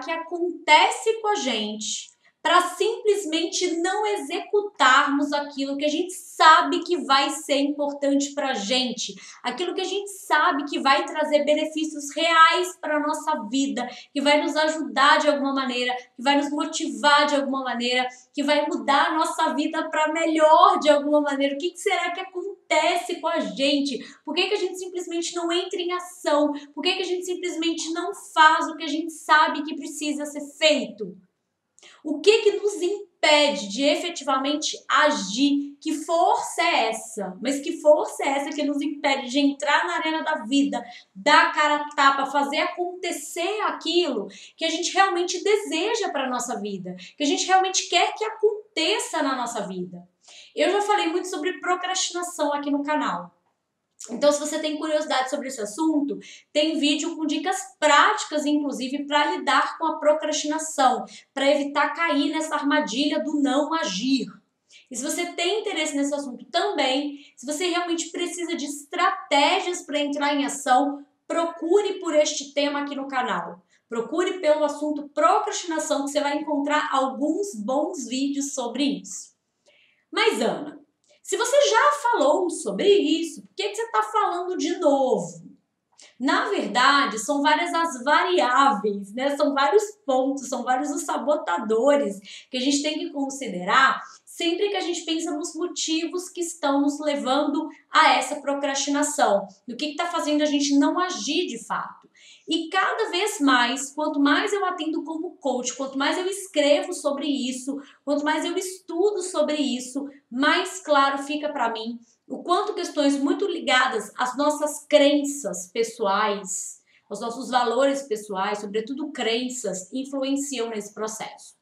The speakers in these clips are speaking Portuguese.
que acontece com a gente para simplesmente não executarmos aquilo que a gente sabe que vai ser importante para a gente, aquilo que a gente sabe que vai trazer benefícios reais para a nossa vida, que vai nos ajudar de alguma maneira, que vai nos motivar de alguma maneira, que vai mudar a nossa vida para melhor de alguma maneira. O que será que acontece com a gente? Por que a gente simplesmente não entra em ação? Por que a gente simplesmente não faz o que a gente sabe que precisa ser feito? O que nos impede de efetivamente agir? Que força é essa? Mas que força é essa que nos impede de entrar na arena da vida, dar a cara a tapa, fazer acontecer aquilo que a gente realmente deseja para a nossa vida, que a gente realmente quer que aconteça na nossa vida? Eu já falei muito sobre procrastinação aqui no canal. Então, se você tem curiosidade sobre esse assunto, tem vídeo com dicas práticas, inclusive, para lidar com a procrastinação, para evitar cair nessa armadilha do não agir. E se você tem interesse nesse assunto também, se você realmente precisa de estratégias para entrar em ação, procure por este tema aqui no canal. Procure pelo assunto procrastinação, que você vai encontrar alguns bons vídeos sobre isso. Mas, Ana, se você já falou sobre isso, por que você está falando de novo? Na verdade, são várias as variáveis, né? São vários pontos, são vários os sabotadores que a gente tem que considerar sempre que a gente pensa nos motivos que estão nos levando a essa procrastinação, do que está fazendo a gente não agir de fato. E cada vez mais, quanto mais eu atendo como coach, quanto mais eu escrevo sobre isso, quanto mais eu estudo sobre isso, mais claro fica para mim o quanto questões muito ligadas às nossas crenças pessoais, aos nossos valores pessoais, sobretudo crenças, influenciam nesse processo.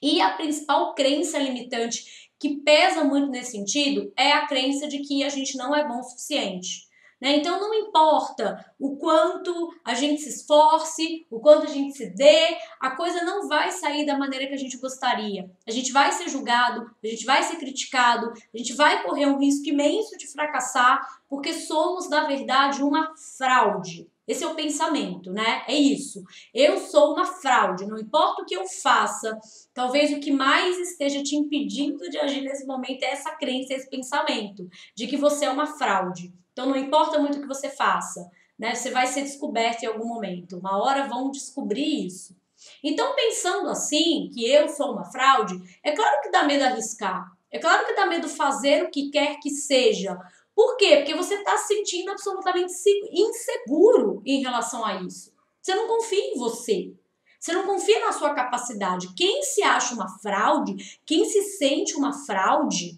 E a principal crença limitante que pesa muito nesse sentido é a crença de que a gente não é bom o suficiente. Então não importa o quanto a gente se esforce, o quanto a gente se dê, a coisa não vai sair da maneira que a gente gostaria. A gente vai ser julgado, a gente vai ser criticado, a gente vai correr um risco imenso de fracassar, porque somos, na verdade, uma fraude. Esse é o pensamento, né? É isso. Eu sou uma fraude, não importa o que eu faça. Talvez o que mais esteja te impedindo de agir nesse momento é essa crença, esse pensamento de que você é uma fraude. Então não importa muito o que você faça, né? Você vai ser descoberto em algum momento. Uma hora vão descobrir isso. Então, pensando assim, que eu sou uma fraude, é claro que dá medo arriscar. É claro que dá medo fazer o que quer que seja. Por quê? Porque você está se sentindo absolutamente inseguro em relação a isso. Você não confia em você. Você não confia na sua capacidade. Quem se acha uma fraude, quem se sente uma fraude,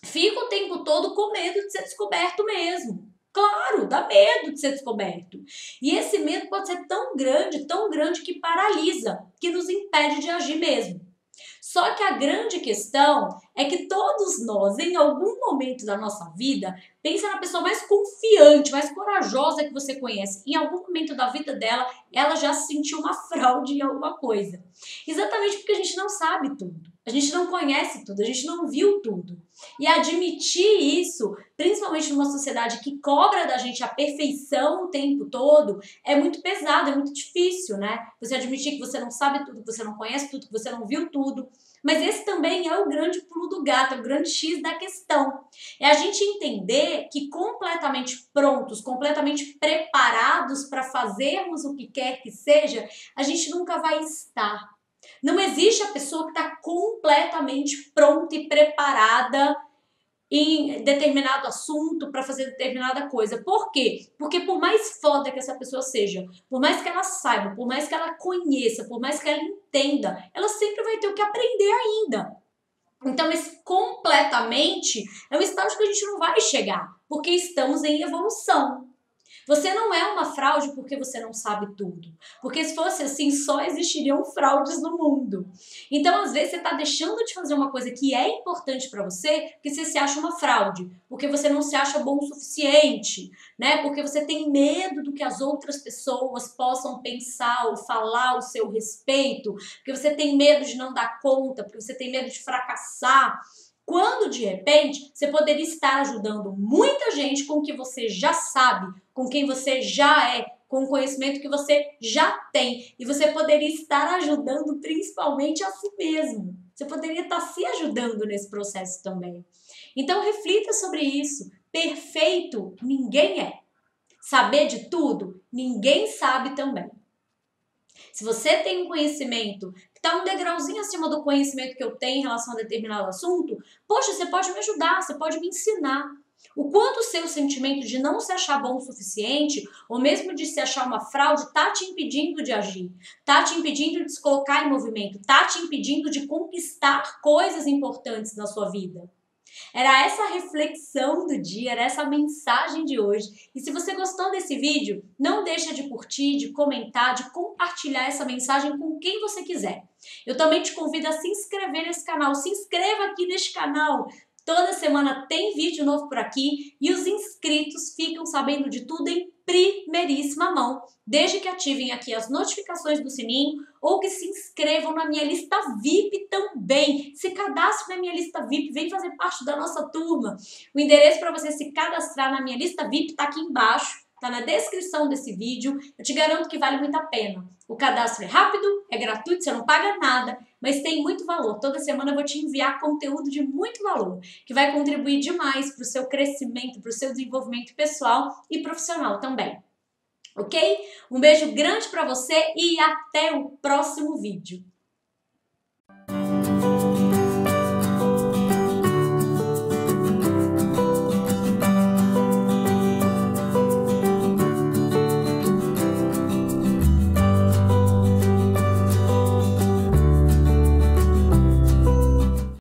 fica o tempo todo com medo de ser descoberto mesmo. Claro, dá medo de ser descoberto. E esse medo pode ser tão grande que paralisa, que nos impede de agir mesmo. Só que a grande questão é que todos nós, em algum momento da nossa vida, pensa na pessoa mais confiante, mais corajosa que você conhece. Em algum momento da vida dela, ela já se sentiu uma fraude em alguma coisa. Exatamente porque a gente não sabe tudo. A gente não conhece tudo, a gente não viu tudo. E admitir isso, principalmente numa sociedade que cobra da gente a perfeição o tempo todo, é muito pesado, é muito difícil, né? Você admitir que você não sabe tudo, que você não conhece tudo, que você não viu tudo. Mas esse também é o grande pulo do gato, é o grande X da questão. É a gente entender que completamente prontos, completamente preparados para fazermos o que quer que seja, a gente nunca vai estar. Não existe a pessoa que está completamente pronta e preparada em determinado assunto para fazer determinada coisa. Por quê? Porque por mais foda que essa pessoa seja, por mais que ela saiba, por mais que ela conheça, por mais que ela entenda, ela sempre vai ter o que aprender ainda. Então esse completamente é um estágio que a gente não vai chegar, porque estamos em evolução. Você não é uma fraude porque você não sabe tudo. Porque se fosse assim, só existiriam fraudes no mundo. Então, às vezes, você está deixando de fazer uma coisa que é importante para você porque você se acha uma fraude. Porque você não se acha bom o suficiente, né? Porque você tem medo do que as outras pessoas possam pensar ou falar ao seu respeito. Porque você tem medo de não dar conta, porque você tem medo de fracassar. Quando, de repente, você poderia estar ajudando muita gente com o que você já sabe, com quem você já é, com o conhecimento que você já tem. E você poderia estar ajudando principalmente a si mesmo. Você poderia estar se ajudando nesse processo também. Então reflita sobre isso. Perfeito ninguém é. Saber de tudo, ninguém sabe também. Se você tem um conhecimento que está um degrauzinho acima do conhecimento que eu tenho em relação a determinado assunto, poxa, você pode me ajudar, você pode me ensinar. O quanto o seu sentimento de não se achar bom o suficiente, ou mesmo de se achar uma fraude, está te impedindo de agir, está te impedindo de se colocar em movimento, está te impedindo de conquistar coisas importantes na sua vida. Era essa a reflexão do dia, era essa a mensagem de hoje. E se você gostou desse vídeo, não deixa de curtir, de comentar, de compartilhar essa mensagem com quem você quiser. Eu também te convido a se inscrever nesse canal. Se inscreva aqui neste canal. Toda semana tem vídeo novo por aqui e os inscritos ficam sabendo de tudo em primeiríssima mão, desde que ativem aqui as notificações do sininho ou que se inscrevam na minha lista VIP também. Se cadastre na minha lista VIP, vem fazer parte da nossa turma. O endereço para você se cadastrar na minha lista VIP está aqui embaixo. Tá na descrição desse vídeo, eu te garanto que vale muito a pena. O cadastro é rápido, é gratuito, você não paga nada, mas tem muito valor. Toda semana eu vou te enviar conteúdo de muito valor, que vai contribuir demais para o seu crescimento, para o seu desenvolvimento pessoal e profissional também. Ok? Um beijo grande para você e até o próximo vídeo.